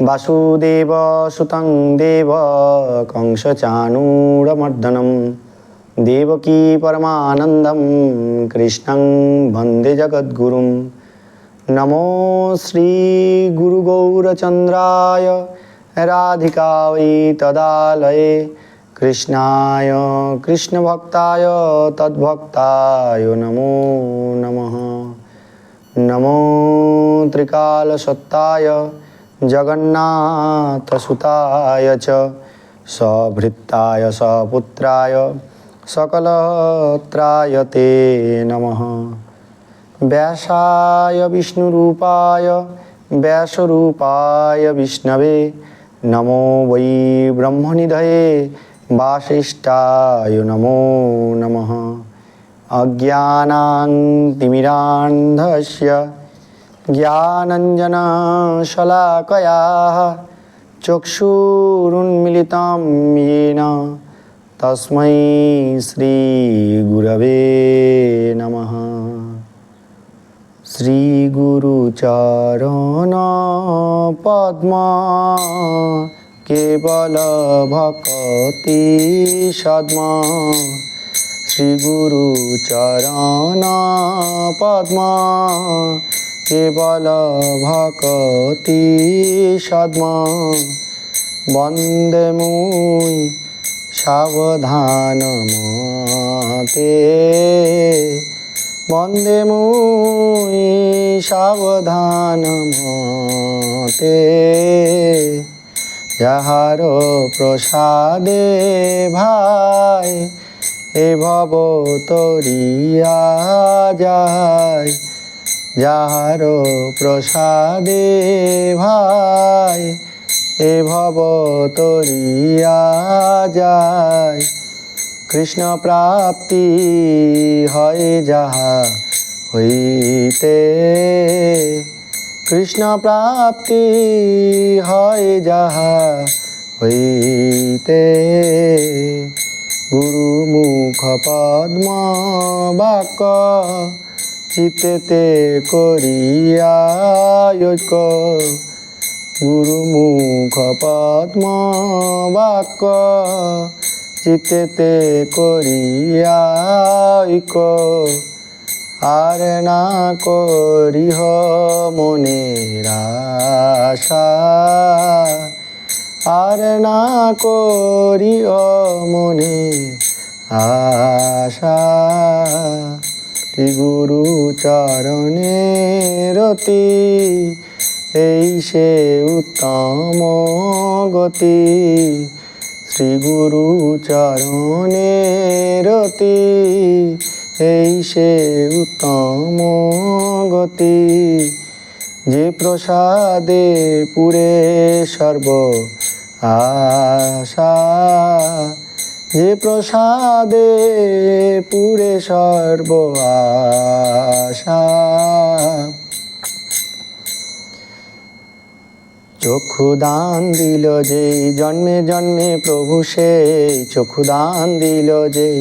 वासुदेव सुतं देव कंसचाणूरमर्दनं देवकी परमानन्दं कृष्णं वन्दे जगद्गुरुं। नमो श्रीगुरुगौरचन्द्राय राधिकायै तदालये कृष्णाय कृष्णभक्ताय तद्भक्ताय नमो नमः। नमो त्रिकालसत्ताय जगन्नाथसुताय च सभृत्ताय सपुत्राय सकलत्राय ते नमः। व्यासाय विष्णुरूपाय व्यासरूपाय विष्णवे नमो वै ब्रह्मनिधये वासिष्ठाय नमो नमः। अज्ञानान्तिमिरान्धस्य ज्ञानञ्जनशलाकया चक्षुरुन्मिलितं येन तस्मै श्रीगुरवे नमः। श्रीगुरुचरण पद्म केवल भक्ति सद्म श्रीगुरुचरण पद्म केवल भक्ति सद्म वन्दे मुई सावधान मते वन्दे मुई सावधान मते যাহারো প্রসাদে ভাই এ ভব তরিয়া যায় যাহারো প্রসাদে ভাই এ ভব তরিয়া যায় কৃষ্ণ প্রাপ্তি হয় যাহা হইতে কৃষ্ণ প্রাপ্তি হয় যাহা হইতে গুরুমুখ পদ্ম বাক্য চিত্তেতে করিয়া ঐক্য গুরুমুখ পদ্ম বাক্য চিত্তেতে করিয়া ঐক্য আর না করিহ মনের আশা আর না করিহ মনের আশা শ্রী গুরু চরণে রতি এই সে উত্তম গতি শ্রী গুরু চরণে রতি এই সে উত্তম গতি যে প্রসাদে পুরে সর্ব আশা যে প্রসাদে পুরে সর্ব আশা চক্ষু দান দিল যেই জন্মে জন্মে প্রভু সেই চক্ষু দান দিল যেই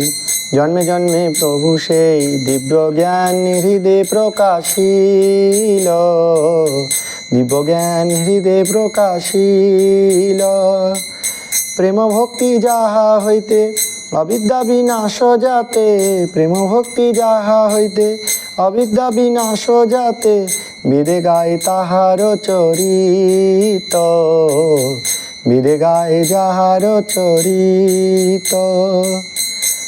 জন্মে জন্মে প্রভু সেই দিব্য জ্ঞান হৃদে প্রকাশিল দিব্য জ্ঞান হৃদে প্রকাশিল প্রেম ভক্তি যাহা হইতে অবিদ্যা বিনাশ যাতে প্রেম ভক্তি যাহা হইতে অবিদ্যা বিনাশ যাতে বেদে গায় তাহার চরিত বেদে গায় যাহার চরিত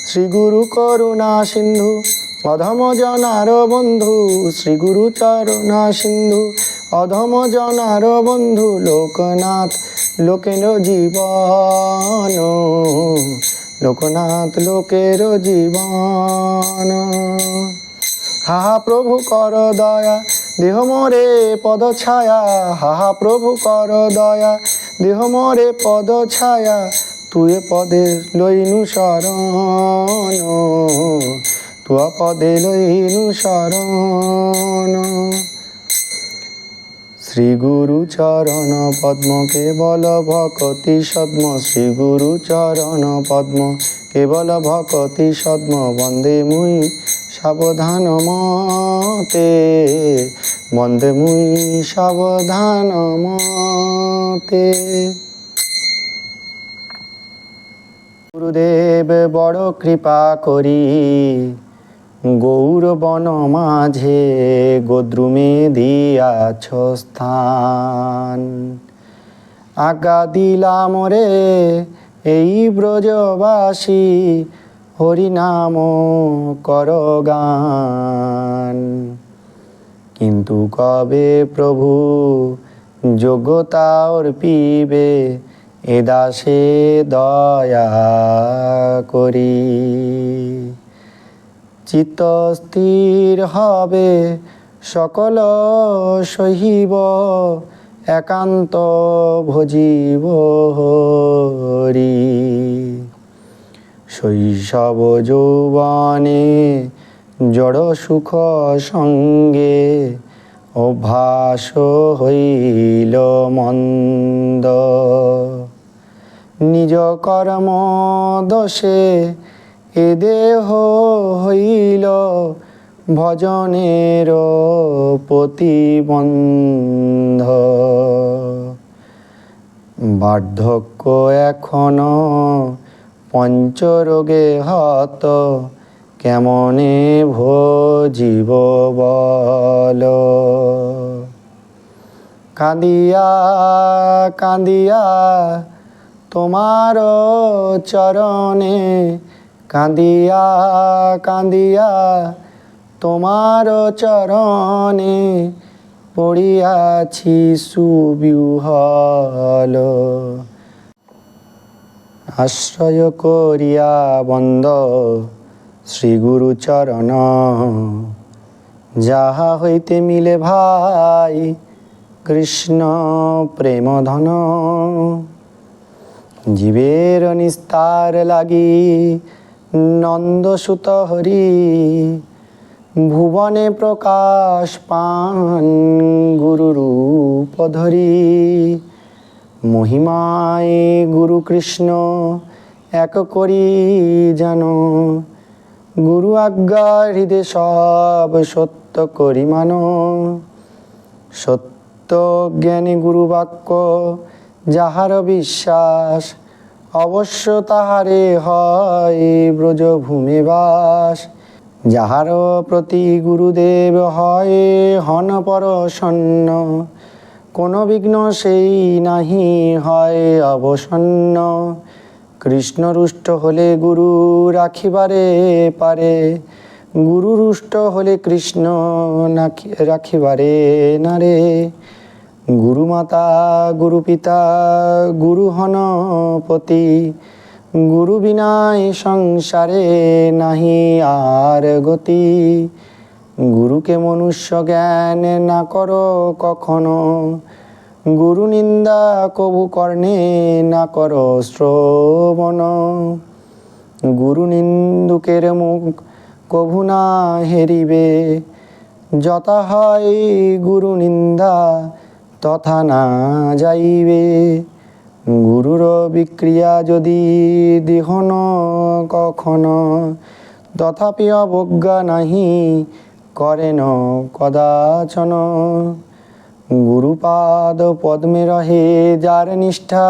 শ্রী গুরু করুণা সিন্ধু অধম জনার বন্ধু শ্রী গুরু চরণা সিন্ধু অধম জনার বন্ধু লোকনাথ লোকের জীবন লোকনাথ লোকের জীবন হাহা প্রভু কর দয়া দেহ মোরে পদ ছায়া হাহা প্রভু কর দয়া দেহ মোরে পদ ছায়া তুয়ে পদে লইনু শরণ তুয়া পদে লইনু শরণ শ্রী গুরু চরণ পদ্ম কেবল ভকতি সদ্ম শ্রী গুরু চরণ পদ্ম কেবল ভকতি সদ্ম বন্দে মুই সাবধান মতে বন্দে মুই সাবধান মতে। তে। গুরুদেব বড় কৃপা করি, গৌর বন মাঝে গোদ্রুমে দিয়াছ স্থান। আজ্ঞা দিলাম রে এই ব্রজবাসী, হরিনাম কর গান। কিন্তু কবে প্রভু যোগ্যতা অর্পিবে, এ দাসে দয়া করি। চিত্ত স্থির হবে সকল সহিব, একান্ত ভজিব হরি। শৈশব যৌবনে জড় সুখ সঙ্গে, অভ্যাস হইল মন্দ। নিজ কর্ম দোষে এ দেহ হইল, ভজনের প্রতিবন্ধ। বার্ধক্য এখনো পঞ্চরোগে হত, কেমনে ভজিব বল। কাঁদিয়া কাঁদিয়া তোমার চরণে, কাঁদিয়া কাঁদিয়া তোমার চরণে, পড়িয়াছি সুবিহ্বল। আশ্রয় করিয়া বন্দ শ্রী গুরু চরণ, যাহা হইতে মিলে ভাই কৃষ্ণ প্রেম ধন। জীবের নিস্তার লাগি নন্দসুত হরি, ভুবনে প্রকাশ পান গুরু রূপ ধরি। মহিমায় গুরু কৃষ্ণ এক করি জানো, গুরু আজ্ঞা হৃদয় সব সত্য করি মানো। সত্য জ্ঞানী গুরু বাক্য যাহার বিশ্বাস, অবশ্য তাহারে হয় ব্রজভূমে বাস। যাহার প্রতি গুরুদেব হয় হন প্রসন্ন, কোনো বিঘ্ন সেই নাহি হয় অবসন্ন। কৃষ্ণ রুষ্ট হলে গুরু রাখিবারে পারে, গুরু রুষ্ট হলে কৃষ্ণ রাখিবারে নারে। গুরু মাতা গুরু পিতা গুরু হন পতি, গুরু বিনায় সংসারে নাহি আর গতি। গুরুকে মনুষ্য জ্ঞান না করো কখনো, গুরু নিন্দা কবু কর্ণে না করো শ্রবণ। গুরু নিন্দুকের মুখ কভু না হেরিবে, যথা হয় গুরু নিন্দা তথা না যাইবে। গুরুর বিক্রিয়া যদি দেহন কখনো, তথাপি অবজ্ঞা নাহি করেন কদাচন। গুরুপাদ পদ্মে রহে যার নিষ্ঠা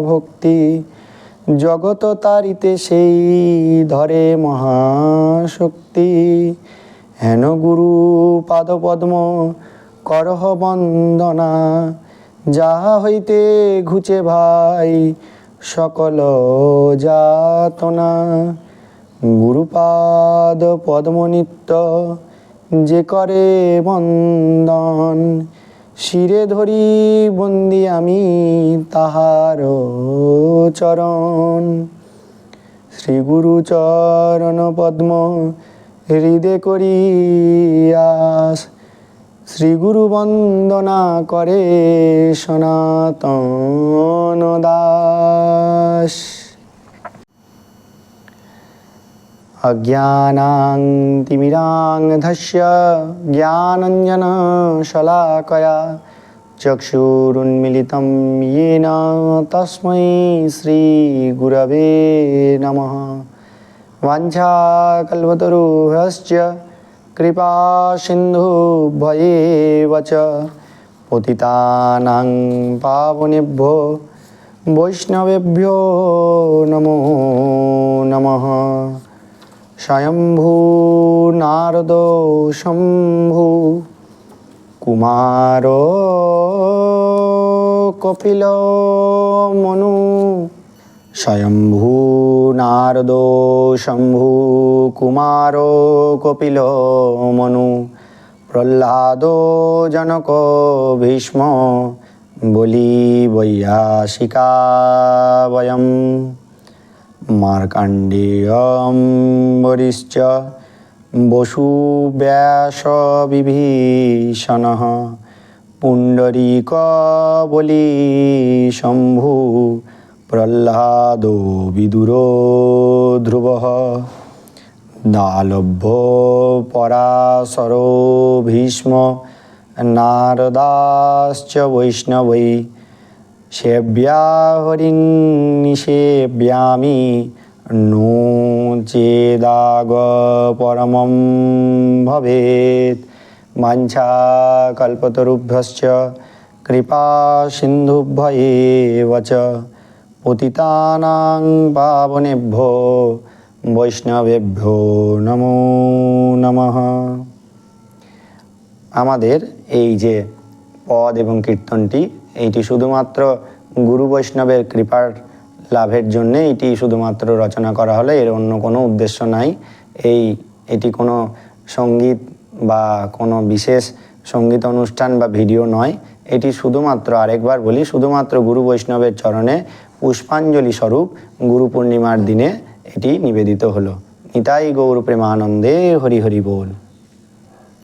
ভক্তি, জগত তারিতে সেই ধরে মহাশক্তি। হেন গুরু পাদ পদ্ম করহ বন্দনা, যাহা হইতে ঘুচে ভাই সকল যাতনা। গুরুপাদ পদ্ম নিত্য যে করে বন্দন, শিরে ধরি বন্দি আমি তাহার চরণ। শ্রী গুরু চরণ পদ্ম হৃদে করি আস, শ্রী গুরু বন্দনা করে সনাতন দাস। অজ্ঞানাং তিমিরাং ধস্য জ্ঞানাঞ্জন শলাকয়া, চক্ষুরুন্মিলিতং येन তস্मै শ্রী গুরবে নমঃ। বাঞ্ছাকল্পতরুভ্যশ্চ কৃপা সিন্ধুভ্যেব চ পতিতানাং পাবনেভ্যো বৈষ্ণবেভ্যো নমো নমঃ। স্বয়ম্ভু নারদ শম্ভু কুমার কপিল মনু। স্বয়ম্ভু নারদ শম্ভু কুমার কপিল মনু। প্রহ্লাদ জনক ভীষ্ম বলি বৈয়াসিকা বয়ম। মার্কণ্ডেয়ম বরিশ্চ বসু ব্যাস বিভীষণঃ। পুণ্ডরীক বলি শম্ভু প্রহ্লাদো বিদুর ধ্রুবঃ। দালভ্য পরাশর ভীষ্ম নারদাশ্চ বৈষ্ণবৈ। সেব্যা হরিং নিষেব্যামি নো চেদাগ পরমং ভবেৎ। বাঞ্ছা কল্পতরুভ্যশ্চ কৃপা সিন্ধুভ্যেব চ পতিতানাং পাবনেভ্যো বৈষ্ণবেভ্যো নমো নমঃ। আমাদের এই যে পদ এবং কীর্তনটি, এইটি শুধুমাত্র গুরু বৈষ্ণবের কৃপার লাভের জন্যে এটি শুধুমাত্র রচনা করা হলো, এর অন্য কোনো উদ্দেশ্য নাই। এটি কোনো সঙ্গীত বা কোনো বিশেষ সঙ্গীত অনুষ্ঠান বা ভিডিও নয়। এটি শুধুমাত্র, আরেকবার বলি, শুধুমাত্র গুরু বৈষ্ণবের চরণে পুষ্পাঞ্জলি স্বরূপ গুরু পূর্ণিমার দিনে এটি নিবেদিত হলো। নিতাই গৌর প্রেমানন্দে হরি হরি বল।